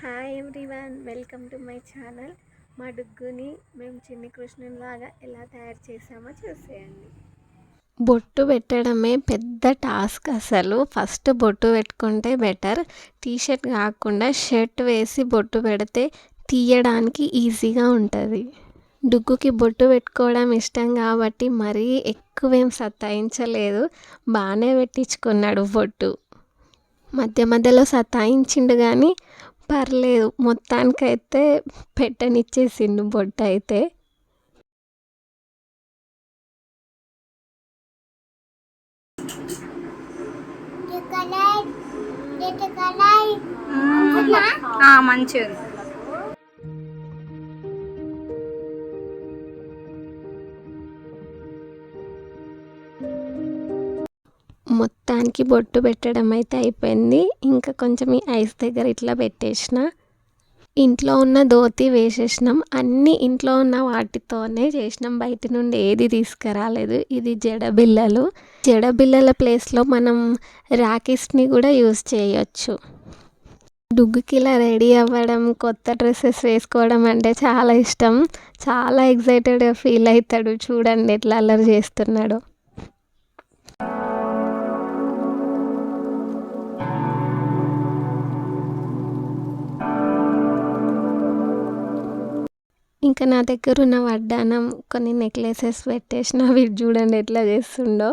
Hi everyone, welcome to my channel. మా డుగ్గుని మేము చిన్ని కృష్ణునిలాగా ఎలా తయారు చేసామో చూసేయండి. బొట్టు పెట్టడమే పెద్ద టాస్క్. అసలు ఫస్ట్ బొట్టు పెట్టుకుంటే బెటర్. టీషర్ట్ కాకుండా షర్ట్ వేసి బొట్టు పెడితే తీయడానికి ఈజీగా ఉంటుంది. డుగ్గుకి బొట్టు పెట్టుకోవడం ఇష్టం కాబట్టి మరీ ఎక్కువేం సతాయించలేదు, బాగానే పెట్టించుకున్నాడు బొట్టు. మధ్య మధ్యలో సతాయించిండు కానీ పర్లేదు, మొత్తానికైతే పెట్టనిచ్చేసిండు బొట్టు అయితే. మంచిది. మొత్తానికి బొట్టు పెట్టడం అయితే అయిపోయింది. ఇంకా కొంచెం ఈ ఐస్ దగ్గర ఇట్లా పెట్టేసిన. ఇంట్లో ఉన్న ధోతి వేసేసినాం. అన్నీ ఇంట్లో ఉన్న వాటితోనే చేసినాం, బయట నుండి ఏది తీసుకురాలేదు. ఇది జడబిళ్ళల ప్లేస్లో మనం రాకీస్ని కూడా యూజ్ చేయొచ్చు. డుగ్గుకి ఇలా రెడీ అవ్వడం, కొత్త డ్రెస్సెస్ వేసుకోవడం అంటే చాలా ఇష్టం. చాలా ఎక్సైటెడ్గా ఫీల్ అవుతాడు. చూడండి ఎట్లా అల్లరి చేస్తున్నాడు. ఇంకా నా దగ్గర ఉన్న వడ్డానం, కొన్ని నెక్లెసెస్ పెట్టేసిన. వీడు చూడండి ఎట్లా చేస్తుండో.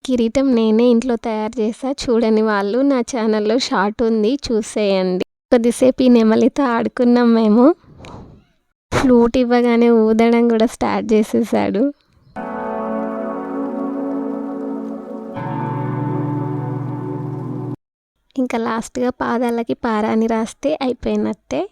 కిరీటం నేనే ఇంట్లో తయారు చేసా. చూడని వాళ్ళు నా ఛానల్లో షార్ట్ ఉంది, చూసేయండి. కొద్దిసేపు ఈ నెమలితో ఆడుకున్నాం మేము. ఫ్లూట్ ఇవ్వగానే ఊదడం కూడా స్టార్ట్ చేసేసాడు. ఇంకా లాస్ట్గా పాదాలకి పారాని రాస్తే అయిపోయినట్టే.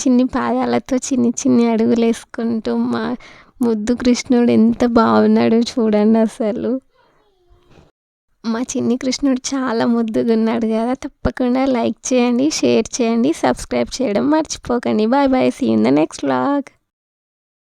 చిన్ని పాదాలతో చిన్ని అడుగులు వేసుకుంటూ మా ముద్దు కృష్ణుడు ఎంత బాగున్నాడు చూడండి. అసలు మా చిన్ని కృష్ణుడు చాలా ముద్దుగా ఉన్నాడు కదా. తప్పకుండా లైక్ చేయండి, షేర్ చేయండి, సబ్స్క్రైబ్ చేయడం మర్చిపోకండి. Bye bye, see in the next vlog.